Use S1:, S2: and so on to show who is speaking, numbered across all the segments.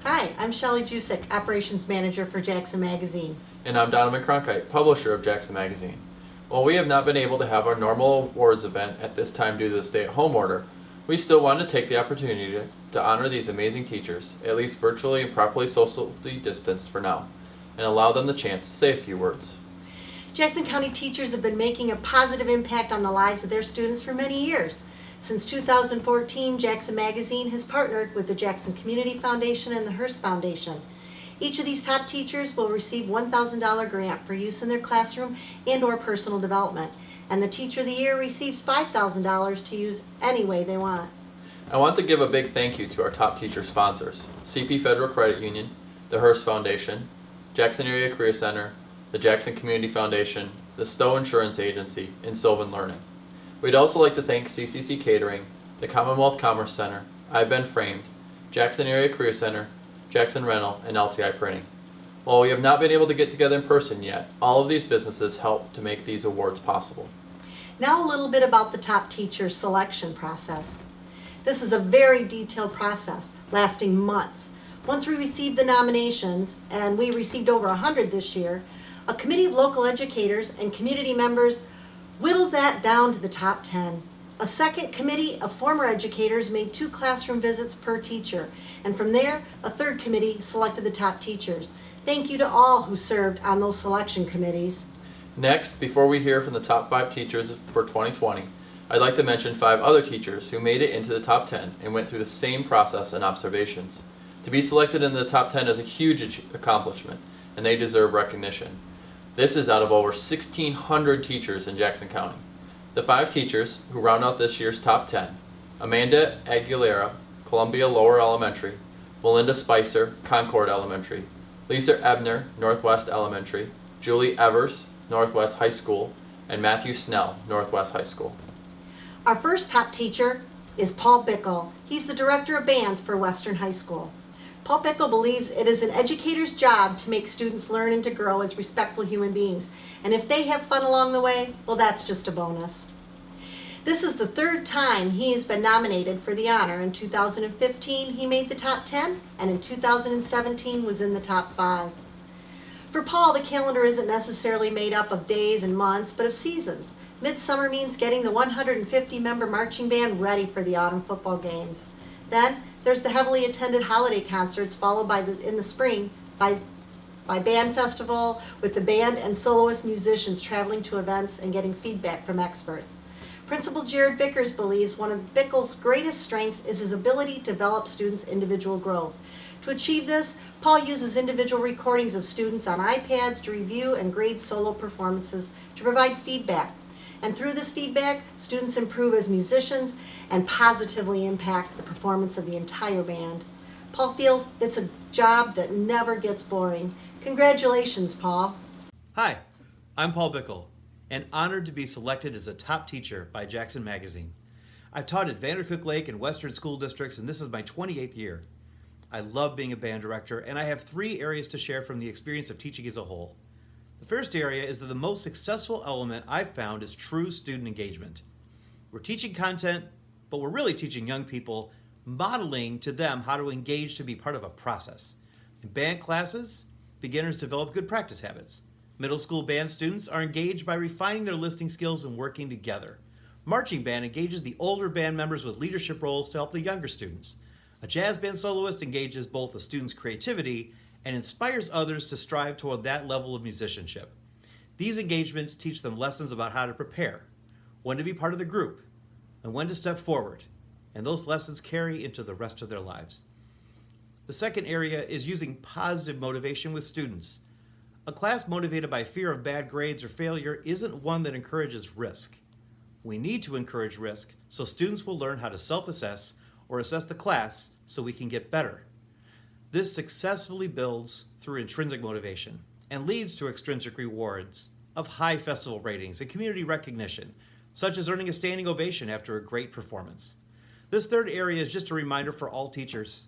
S1: Hi, I'm Shelley Jusick, Operations Manager for Jackson Magazine.
S2: And I'm Donovan Cronkite, publisher of Jackson Magazine. While we have not been able to have our normal awards event at this time due to the stay-at-home order, we still wanted to take the opportunity to honor these amazing teachers, at least virtually and properly socially distanced for now, and allow them the chance to say a few words.
S1: Jackson County teachers have been making a positive impact on the lives of their students for many years. Since 2014, Jackson Magazine has partnered with the Jackson Community Foundation and the Hurst Foundation. Each of these top teachers will receive a $1,000 grant for use in their classroom and/or personal development, and the Teacher of the Year receives $5,000 to use any way they want.
S2: I want to give a big thank you to our top teacher sponsors, CP Federal Credit Union, the Hurst Foundation, Jackson Area Career Center, the Jackson Community Foundation, the Stowe Insurance Agency, and Sylvan Learning. We'd also like to thank CCC Catering, the Commonwealth Commerce Center, I've Been Framed, Jackson Area Career Center, Jackson Rental, and LTI Printing. While we have not been able to get together in person yet, all of these businesses help to make these awards possible.
S1: Now a little bit about the top teacher selection process. This is a very detailed process, lasting months. Once we received the nominations, and we received over 100 this year, a committee of local educators and community members whittled that down to the top 10. A second committee of former educators made 2 classroom visits per teacher, and from there, a third committee selected the top teachers. Thank you to all who served on those selection committees.
S2: Next, before we hear from the top 5 teachers for 2020, I'd like to mention 5 other teachers who made it into the top 10 and went through the same process and observations. To be selected in the top 10 is a huge accomplishment, and they deserve recognition. This is out of over 1,600 teachers in Jackson County. The 5 teachers who round out this year's top 10: Amanda Aguilera, Columbia Lower Elementary; Melinda Spicer, Concord Elementary; Lisa Ebner, Northwest Elementary; Julie Evers, Northwest High School; and Matthew Snell, Northwest High School.
S1: Our first top teacher is Paul Bickel. He's the director of bands for Western High School. Paul Bickel believes it is an educator's job to make students learn and to grow as respectful human beings. And if they have fun along the way, well, that's just a bonus. This is the 3rd time he has been nominated for the honor. In 2015, he made the top 10, and in 2017 was in the top 5. For Paul, the calendar isn't necessarily made up of days and months, but of seasons. Midsummer means getting the 150-member marching band ready for the autumn football games. Then there's the heavily attended holiday concerts, followed by in the spring by band festival, with the band and soloist musicians traveling to events and getting feedback from experts. Principal Jared Vickers believes one of Bickel's greatest strengths is his ability to develop students' individual growth. To achieve this, Paul uses individual recordings of students on iPads to review and grade solo performances to provide feedback. And through this feedback, students improve as musicians and positively impact the performance of the entire band. Paul feels it's a job that never gets boring. Congratulations, Paul.
S3: Hi, I'm Paul Bickel, and honored to be selected as a top teacher by Jackson Magazine. I've taught at Vandercook Lake and Western School Districts, and this is my 28th year. I love being a band director, and I have 3 areas to share from the experience of teaching as a whole. The first area is that the most successful element I've found is true student engagement. We're teaching content, but we're really teaching young people, modeling to them how to engage to be part of a process. In band classes, beginners develop good practice habits. Middle school band students are engaged by refining their listening skills and working together. Marching band engages the older band members with leadership roles to help the younger students. A jazz band soloist engages both the student's creativity and inspires others to strive toward that level of musicianship. These engagements teach them lessons about how to prepare, when to be part of the group, and when to step forward, and those lessons carry into the rest of their lives. The second area is using positive motivation with students. A class motivated by fear of bad grades or failure isn't one that encourages risk. We need to encourage risk so students will learn how to self-assess or assess the class so we can get better. This successfully builds through intrinsic motivation and leads to extrinsic rewards of high festival ratings and community recognition, such as earning a standing ovation after a great performance. This third area is just a reminder for all teachers.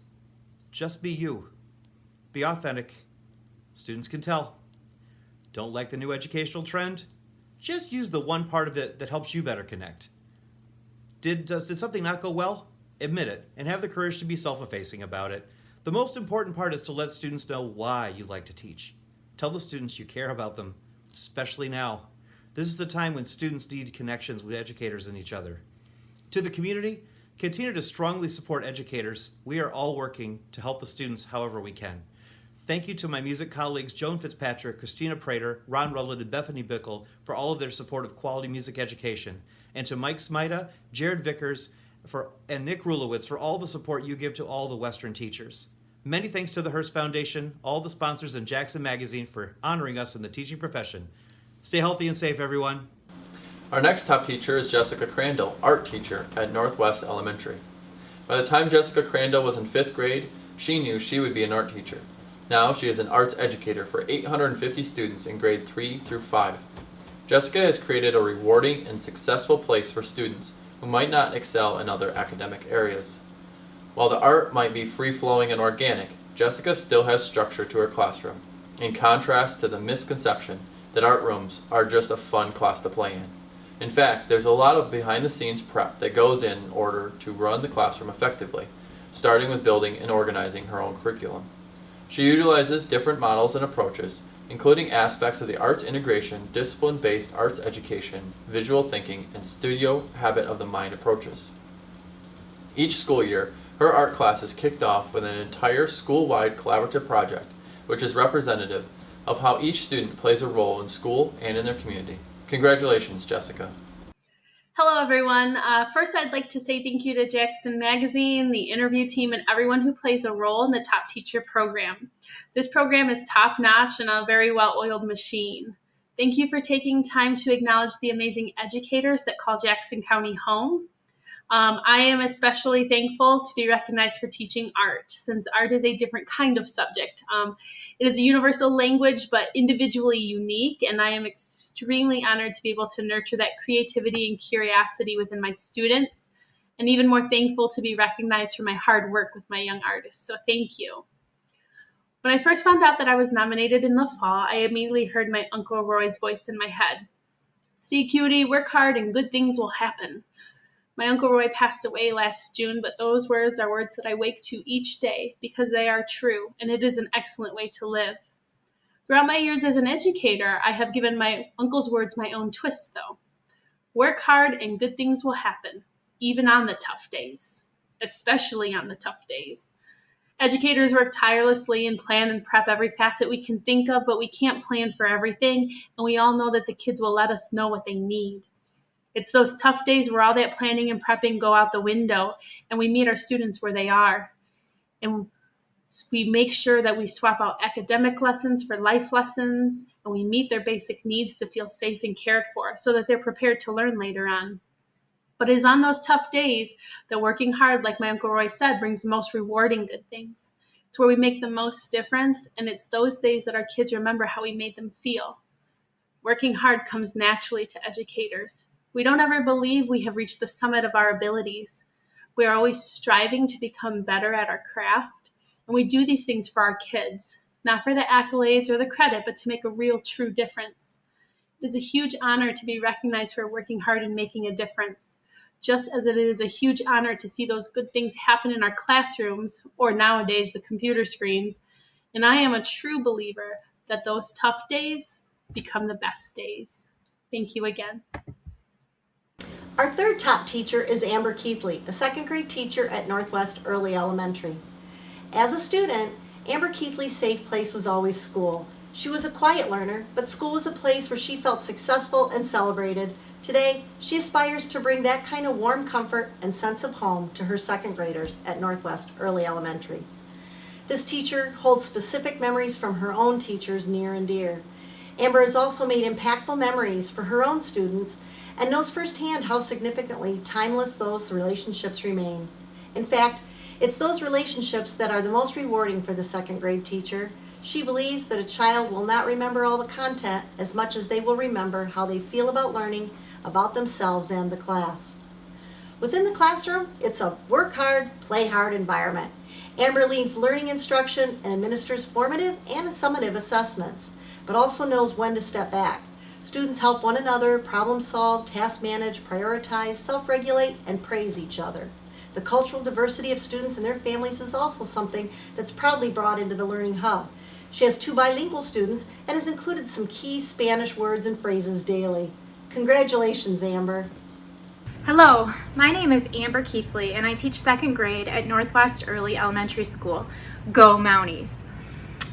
S3: Just be you. Be authentic. Students can tell. Don't like the new educational trend? Just use the one part of it that helps you better connect. Did something not go well? Admit it and have the courage to be self-effacing about it. The most important part is to let students know why you like to teach. Tell the students you care about them, especially now. This is a time when students need connections with educators and each other. To the community, continue to strongly support educators. We are all working to help the students however we can. Thank you to my music colleagues Joan Fitzpatrick, Christina Prater, Ron Rutland, and Bethany Bickel for all of their support of quality music education. And to Mike Smida, Jared Vickers, and Nick Rulowitz for all the support you give to all the Western teachers. Many thanks to the Hurst Foundation, all the sponsors, and Jackson Magazine for honoring us in the teaching profession. Stay healthy and safe, everyone.
S2: Our next top teacher is Jessica Crandall, art teacher at Northwest Elementary. By the time Jessica Crandall was in 5th grade, she knew she would be an art teacher. Now she is an arts educator for 850 students in grade 3 through 5. Jessica has created a rewarding and successful place for students who might not excel in other academic areas. While the art might be free-flowing and organic, Jessica still has structure to her classroom, in contrast to the misconception that art rooms are just a fun class to play in. In fact, there's a lot of behind-the-scenes prep that goes in order to run the classroom effectively, starting with building and organizing her own curriculum. She utilizes different models and approaches, including aspects of the arts integration, discipline-based arts education, visual thinking, and studio habit of the mind approaches. Each school year, her art class is kicked off with an entire school-wide collaborative project, which is representative of how each student plays a role in school and in their community. Congratulations, Jessica.
S4: Hello, everyone. First, I'd like to say thank you to Jackson Magazine, the interview team, and everyone who plays a role in the Top Teacher program. This program is top-notch and a very well-oiled machine. Thank you for taking time to acknowledge the amazing educators that call Jackson County home. I am especially thankful to be recognized for teaching art, since art is a different kind of subject. It is a universal language, but individually unique, and I am extremely honored to be able to nurture that creativity and curiosity within my students, and even more thankful to be recognized for my hard work with my young artists, so thank you. When I first found out that I was nominated in the fall, I immediately heard my Uncle Roy's voice in my head. See, cutie, work hard and good things will happen. My Uncle Roy passed away last June, but those words are words that I wake to each day because they are true, and it is an excellent way to live. Throughout my years as an educator, I have given my uncle's words my own twist, though. Work hard and good things will happen, even on the tough days, especially on the tough days. Educators work tirelessly and plan and prep every facet we can think of, but we can't plan for everything, and we all know that the kids will let us know what they need. It's those tough days where all that planning and prepping go out the window and we meet our students where they are. And we make sure that we swap out academic lessons for life lessons, and we meet their basic needs to feel safe and cared for so that they're prepared to learn later on. But it is on those tough days that working hard, like my Uncle Roy said, brings the most rewarding good things. It's where we make the most difference, and it's those days that our kids remember how we made them feel. Working hard comes naturally to educators. We don't ever believe we have reached the summit of our abilities. We are always striving to become better at our craft, and we do these things for our kids, not for the accolades or the credit, but to make a real, true difference. It is a huge honor to be recognized for working hard and making a difference, just as it is a huge honor to see those good things happen in our classrooms, or nowadays the computer screens. And I am a true believer that those tough days become the best days. Thank you again.
S1: Our third top teacher is Amber Keathley, a 2nd grade teacher at Northwest Early Elementary. As a student, Amber Keathley's safe place was always school. She was a quiet learner, but school was a place where she felt successful and celebrated. Today, she aspires to bring that kind of warm comfort and sense of home to her 2nd graders at Northwest Early Elementary. This teacher holds specific memories from her own teachers near and dear. Amber has also made impactful memories for her own students and knows firsthand how significantly timeless those relationships remain. In fact, it's those relationships that are the most rewarding for the 2nd grade teacher. She believes that a child will not remember all the content as much as they will remember how they feel about learning about themselves and the class. Within the classroom, it's a work hard, play hard environment. Amber leads learning instruction and administers formative and summative assessments, but also knows when to step back. Students help one another, problem solve, task manage, prioritize, self-regulate, and praise each other. The cultural diversity of students and their families is also something that's proudly brought into the Learning Hub. She has 2 bilingual students and has included some key Spanish words and phrases daily. Congratulations, Amber.
S5: Hello, my name is Amber Keathley and I teach 2nd grade at Northwest Early Elementary School. Go Mounties!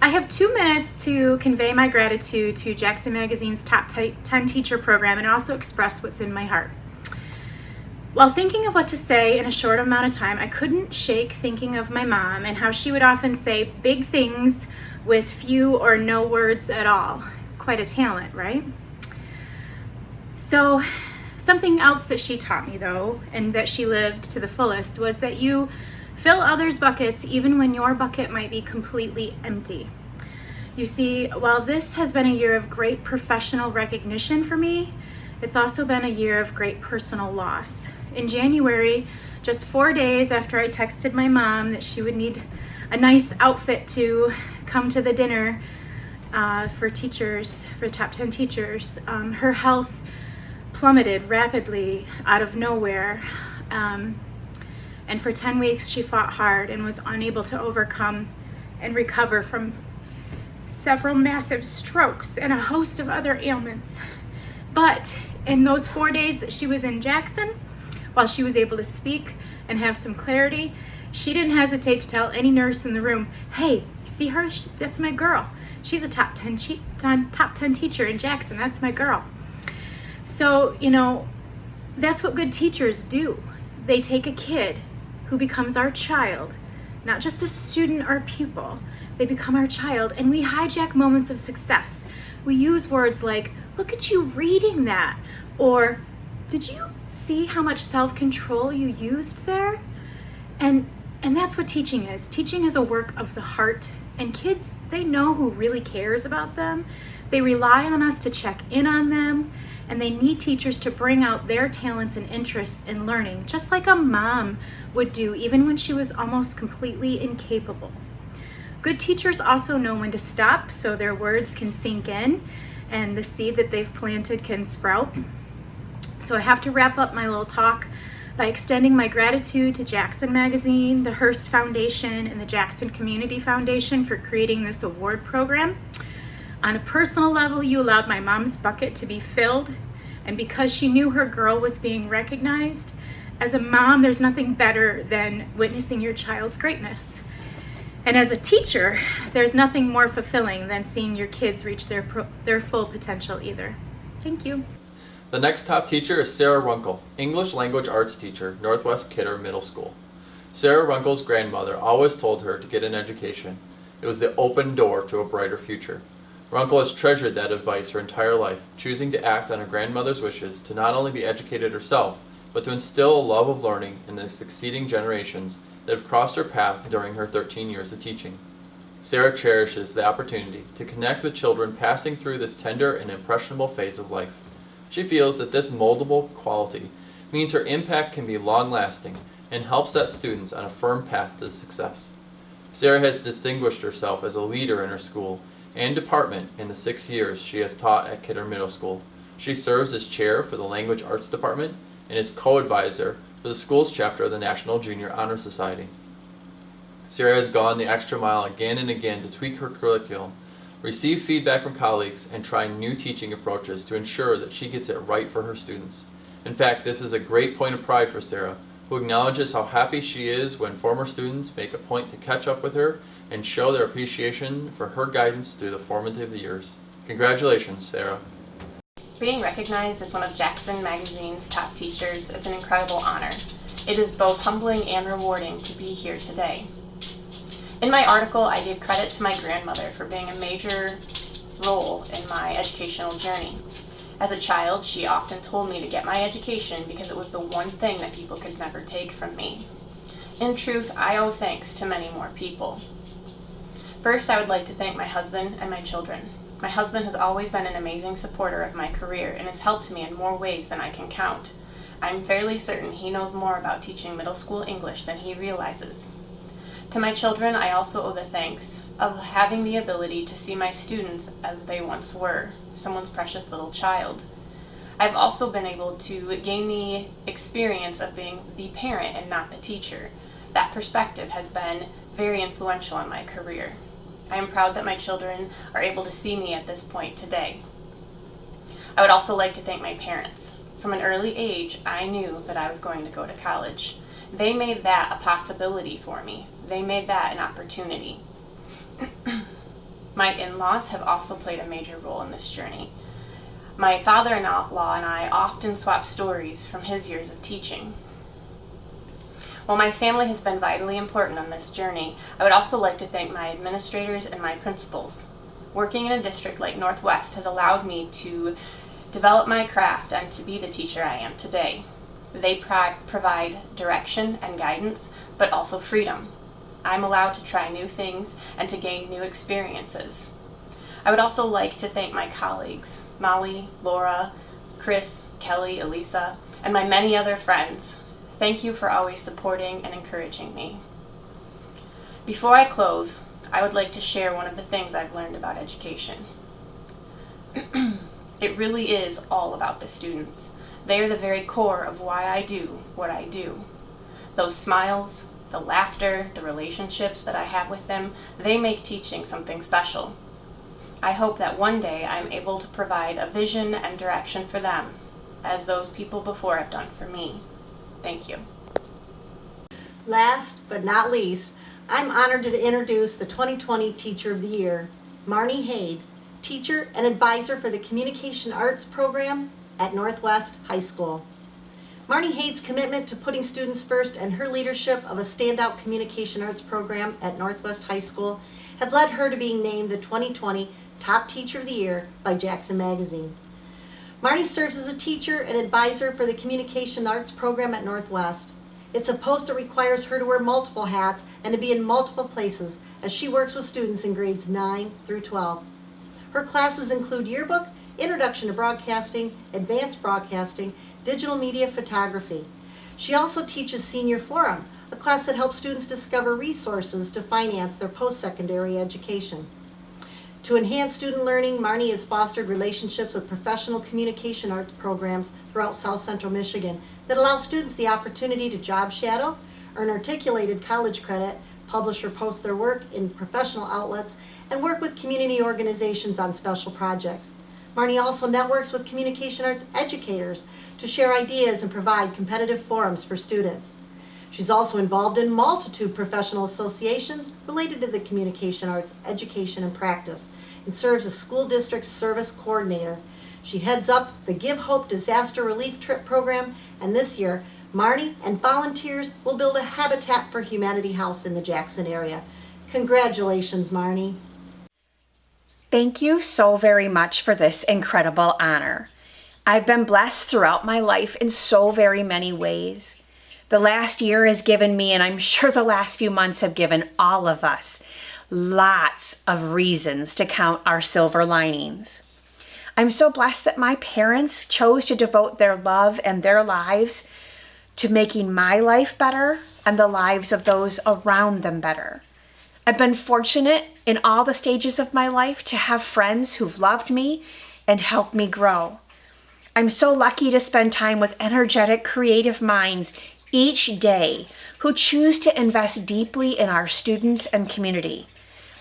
S5: I have 2 minutes to convey my gratitude to Jackson Magazine's Top 10 Teacher Program and also express what's in my heart. While thinking of what to say in a short amount of time, I couldn't shake thinking of my mom and how she would often say big things with few or no words at all. Quite a talent, right? So, something else that she taught me though, and that she lived to the fullest, was that you fill others' buckets even when your bucket might be completely empty. You see, while this has been a year of great professional recognition for me, it's also been a year of great personal loss. In January, just 4 days after I texted my mom that she would need a nice outfit to come to the dinner for teachers, for top 10 teachers, her health plummeted rapidly out of nowhere. And for 10 weeks, she fought hard and was unable to overcome and recover from several massive strokes and a host of other ailments. But in those 4 days that she was in Jackson, while she was able to speak and have some clarity, she didn't hesitate to tell any nurse in the room, hey, see her? That's my girl. She's a top 10 teacher in Jackson. That's my girl. So, that's what good teachers do. They take a kid who becomes our child, not just a student or a pupil. They become our child, and we hijack moments of success. We use words like, look at you reading that, or did you see how much self-control you used there? And that's what teaching is. Teaching is a work of the heart, and kids, they know who really cares about them. They rely on us to check in on them, and they need teachers to bring out their talents and interests in learning, just like a mom would do even when she was almost completely incapable. Good teachers also know when to stop so their words can sink in and the seed that they've planted can sprout. So I have to wrap up my little talk by extending my gratitude to Jackson Magazine, the Hurst Foundation, and the Jackson Community Foundation for creating this award program. On a personal level, you allowed my mom's bucket to be filled, and because she knew her girl was being recognized, as a mom, there's nothing better than witnessing your child's greatness. And as a teacher, there's nothing more fulfilling than seeing your kids reach their full potential either. Thank you.
S2: The next top teacher is Sarah Runkel, English Language Arts teacher, Northwest Kidder Middle School. Sarah Runkel's grandmother always told her to get an education. It was the open door to a brighter future. Runkel has treasured that advice her entire life, choosing to act on her grandmother's wishes to not only be educated herself, but to instill a love of learning in the succeeding generations that have crossed her path during her 13 years of teaching. Sarah cherishes the opportunity to connect with children passing through this tender and impressionable phase of life. She feels that this moldable quality means her impact can be long-lasting and helps set students on a firm path to success. Sarah has distinguished herself as a leader in her school and department in the 6 years she has taught at Kidder Middle School. She serves as chair for the Language Arts Department and is co-advisor for the school's chapter of the National Junior Honor Society. Sarah has gone the extra mile again and again to tweak her curriculum, receive feedback from colleagues, and try new teaching approaches to ensure that she gets it right for her students. In fact, this is a great point of pride for Sarah, who acknowledges how happy she is when former students make a point to catch up with her and show their appreciation for her guidance through the formative years. Congratulations, Sarah.
S6: Being recognized as one of Jackson Magazine's top teachers is an incredible honor. It is both humbling and rewarding to be here today. In my article, I gave credit to my grandmother for being a major role in my educational journey. As a child, she often told me to get my education because it was the one thing that people could never take from me. In truth, I owe thanks to many more people. First, I would like to thank my husband and my children. My husband has always been an amazing supporter of my career and has helped me in more ways than I can count. I'm fairly certain he knows more about teaching middle school English than he realizes. To my children, I also owe the thanks of having the ability to see my students as they once were, someone's precious little child. I've also been able to gain the experience of being the parent and not the teacher. That perspective has been very influential in my career. I am proud that my children are able to see me at this point today. I would also like to thank my parents. From an early age, I knew that I was going to go to college. They made that a possibility for me. They made that an opportunity. My in-laws have also played a major role in this journey. My father-in-law and I often swap stories from his years of teaching. While my family has been vitally important on this journey, I would also like to thank my administrators and my principals. Working in a district like Northwest has allowed me to develop my craft and to be the teacher I am today. They provide direction and guidance, but also freedom. I'm allowed to try new things and to gain new experiences. I would also like to thank my colleagues, Molly, Laura, Chris, Kelly, Elisa, and my many other friends. Thank you for always supporting and encouraging me. Before I close, I would like to share one of the things I've learned about education. It really is all about the students. They are the very core of why I do what I do. Those smiles, the laughter, the relationships that I have with them, they make teaching something special. I hope that one day I'm able to provide a vision and direction for them, as those people before have done for me. Thank you.
S1: Last but not least, I'm honored to introduce the 2020 Teacher of the Year, Marnie Hade, teacher and advisor for the Communication Arts program at Northwest High School. Marnie Hade's commitment to putting students first and her leadership of a standout communication arts program at Northwest High School have led her to being named the 2020 Top Teacher of the Year by Jackson Magazine. Marnie serves as a teacher and advisor for the Communication Arts program at Northwest. It's a post that requires her to wear multiple hats and to be in multiple places as she works with students in grades 9 through 12. Her classes include yearbook, introduction to broadcasting, advanced broadcasting, digital media photography. She also teaches Senior Forum, a class that helps students discover resources to finance their post-secondary education. To enhance student learning, Marnie has fostered relationships with professional communication arts programs throughout South Central Michigan that allow students the opportunity to job shadow, earn articulated college credit, publish or post their work in professional outlets, and work with community organizations on special projects. Marnie also networks with communication arts educators to share ideas and provide competitive forums for students. She's also involved in multitude professional associations related to the communication arts education and practice, and serves as school district service coordinator. She heads up the Give Hope Disaster Relief Trip program, and this year, Marnie and volunteers will build a Habitat for Humanity house in the Jackson area. Congratulations, Marnie.
S7: Thank you so very much for this incredible honor. I've been blessed throughout my life in so very many ways. The last year has given me, and I'm sure the last few months have given all of us, lots of reasons to count our silver linings. I'm so blessed that my parents chose to devote their love and their lives to making my life better and the lives of those around them better. I've been fortunate in all the stages of my life to have friends who've loved me and helped me grow. I'm so lucky to spend time with energetic, creative minds each day who choose to invest deeply in our students and community.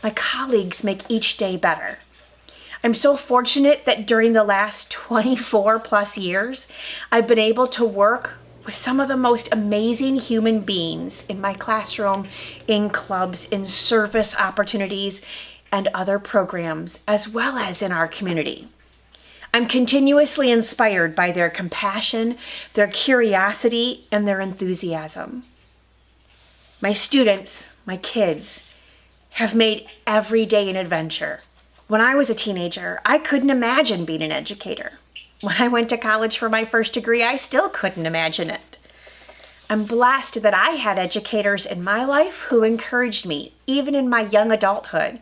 S7: My colleagues make each day better. I'm so fortunate that during the last 24 plus years, I've been able to work with some of the most amazing human beings in my classroom, in clubs, in service opportunities, and other programs, as well as in our community. I'm continuously inspired by their compassion, their curiosity, and their enthusiasm. My students, my kids, have made every day an adventure. When I was a teenager, I couldn't imagine being an educator. When I went to college for my first degree, I still couldn't imagine it. I'm blessed that I had educators in my life who encouraged me, even in my young adulthood.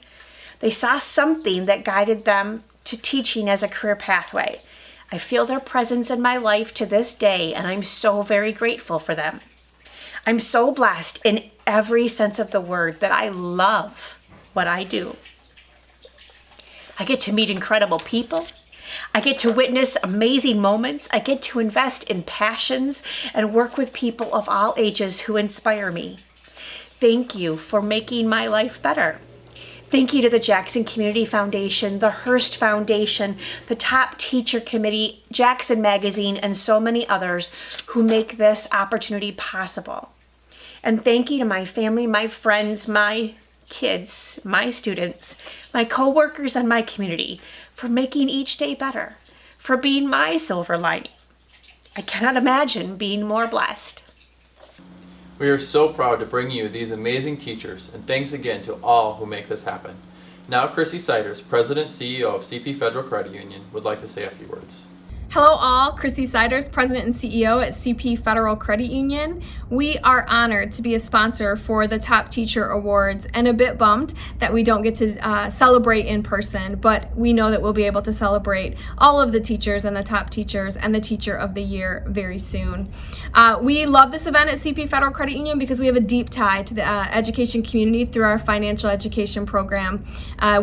S7: They saw something that guided them to teaching as a career pathway. I feel their presence in my life to this day, and I'm so very grateful for them. I'm so blessed in every sense of the word that I love what I do. I get to meet incredible people. I get to witness amazing moments. I get to invest in passions and work with people of all ages who inspire me. Thank you for making my life better. Thank you to the Jackson Community Foundation, the Hurst Foundation, the Top Teacher Committee, Jackson Magazine, and so many others who make this opportunity possible. And thank you to my family, my friends, my kids, my students, my coworkers, and my community for making each day better, for being my silver lining. I cannot imagine being more blessed.
S2: We are so proud to bring you these amazing teachers, and thanks again to all who make this happen. Now Chrissy Siders, President CEO of CP Federal Credit Union, would like to say a few words.
S8: Hello all, Chrissy Siders, President and CEO at CP Federal Credit Union. We are honored to be a sponsor for the Top Teacher Awards and a bit bummed that we don't get to celebrate in person, but we know that we'll be able to celebrate all of the teachers and the top teachers and the Teacher of the Year very soon. We love this event at CP Federal Credit Union because we have a deep tie to the education community through our financial education program.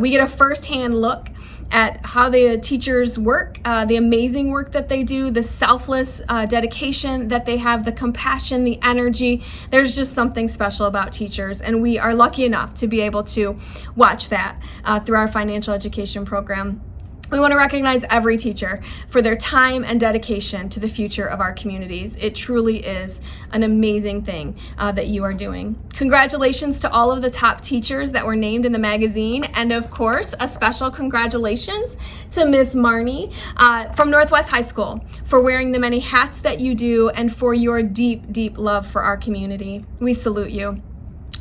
S8: We get a first-hand look at how the teachers work, the amazing work that they do, the selfless dedication that they have, the compassion, the energy. There's just something special about teachers, and we are lucky enough to be able to watch that through our financial education program. We want to recognize every teacher for their time and dedication to the future of our communities. It truly is an amazing thing that you are doing. Congratulations to all of the top teachers that were named in the magazine, and of course, a special congratulations to Miss Marnie from Northwest High School for wearing the many hats that you do and for your deep, deep love for our community. We salute you.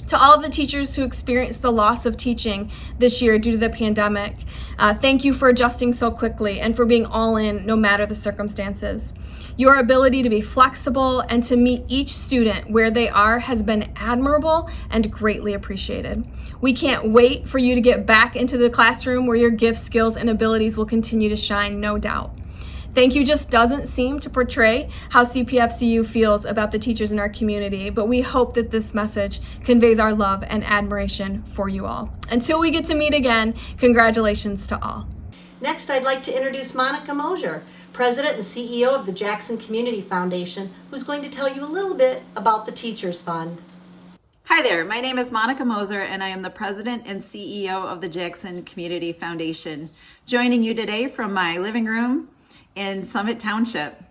S8: To all of the teachers who experienced the loss of teaching this year due to the pandemic, thank you for adjusting so quickly and for being all in no matter the circumstances. Your ability to be flexible and to meet each student where they are has been admirable and greatly appreciated. We can't wait for you to get back into the classroom where your gifts, skills, and abilities will continue to shine, no doubt. Thank you just doesn't seem to portray how CPFCU feels about the teachers in our community, but we hope that this message conveys our love and admiration for you all. Until we get to meet again, congratulations to all.
S1: Next, I'd like to introduce Moser, President and CEO of the Jackson Community Foundation, who's going to tell you a little bit about the Teachers Fund.
S9: Hi there, my name is Moser and I am the President and CEO of the Jackson Community Foundation, joining you today from my living room in Summit Township.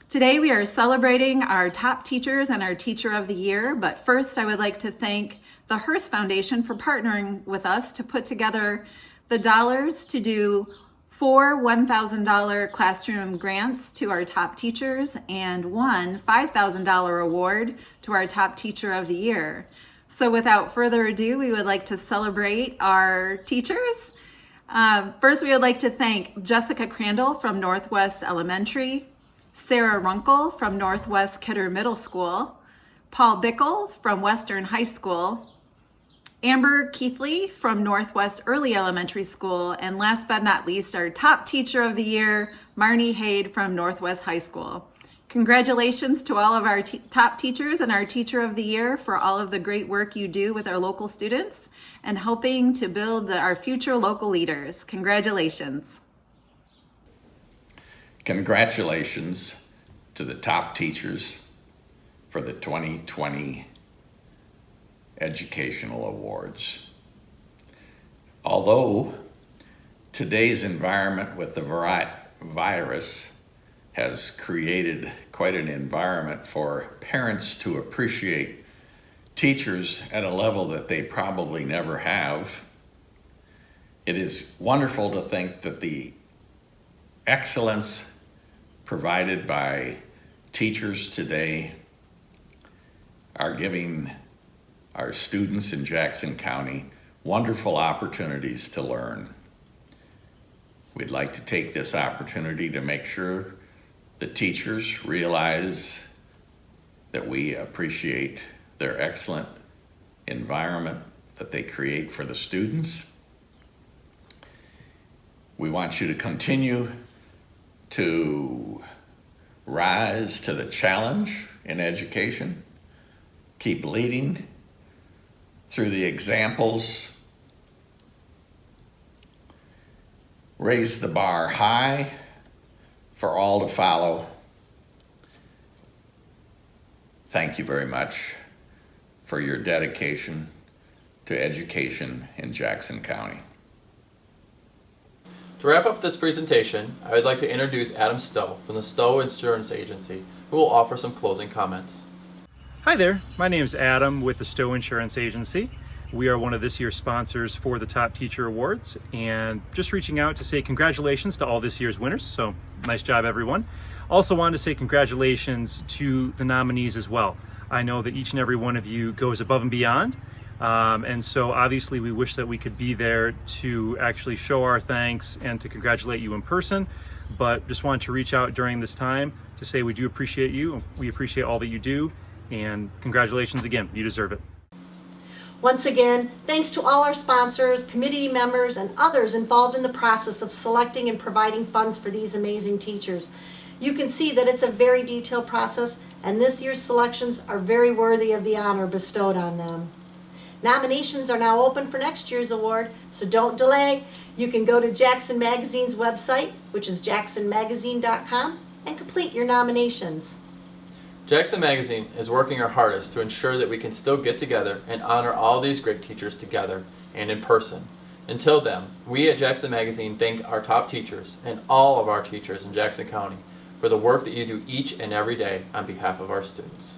S9: Today we are celebrating our top teachers and our Teacher of the Year, but first I would like to thank the Hurst Foundation for partnering with us to put together the dollars to do 4 $1,000 classroom grants to our top teachers and one $5,000 award to our top Teacher of the Year. So without further ado, we would like to celebrate our teachers. First, we would like to thank Jessica Crandall from Northwest Elementary, Sarah Runkel from Northwest Kidder Middle School, Paul Bickel from Western High School, Amber Keathley from Northwest Early Elementary School, and last but not least, our top Teacher of the Year, Marnie Hade from Northwest High School. Congratulations to all of our top teachers and our Teacher of the Year for all of the great work you do with our local students and helping to build our future local leaders. Congratulations.
S10: Congratulations to the top teachers for the 2020 Educational Awards. Although today's environment with the virus has created quite an environment for parents to appreciate teachers at a level that they probably never have, it is wonderful to think that the excellence provided by teachers today are giving our students in Jackson County wonderful opportunities to learn. We'd like to take this opportunity to make sure the teachers realize that we appreciate their excellent environment that they create for the students. We want you to continue to rise to the challenge in education, keep leading through the examples raise the bar high for all to follow. Thank you very much for your dedication to education in Jackson County.
S2: To wrap up this presentation, I would like to introduce Adam Stowe from the Stowe Insurance Agency, who will offer some closing comments.
S11: Hi there, my name is Adam with the Stowe Insurance Agency. We are one of this year's sponsors for the Top Teacher Awards, and just reaching out to say congratulations to all this year's winners, so nice job everyone. Also wanted to say congratulations to the nominees as well. I know that each and every one of you goes above and beyond, and so obviously we wish that we could be there to actually show our thanks and to congratulate you in person, but just wanted to reach out during this time to say we do appreciate you, we appreciate all that you do, and congratulations again, you deserve it.
S1: Once again, thanks to all our sponsors, committee members, and others involved in the process of selecting and providing funds for these amazing teachers. You can see that it's a very detailed process, and this year's selections are very worthy of the honor bestowed on them. Nominations are now open for next year's award, so don't delay. You can go to Jackson Magazine's website, which is jacksonmagazine.com, and complete your nominations.
S2: Jackson Magazine is working our hardest to ensure that we can still get together and honor all these great teachers together and in person. Until then, we at Jackson Magazine thank our top teachers and all of our teachers in Jackson County for the work that you do each and every day on behalf of our students.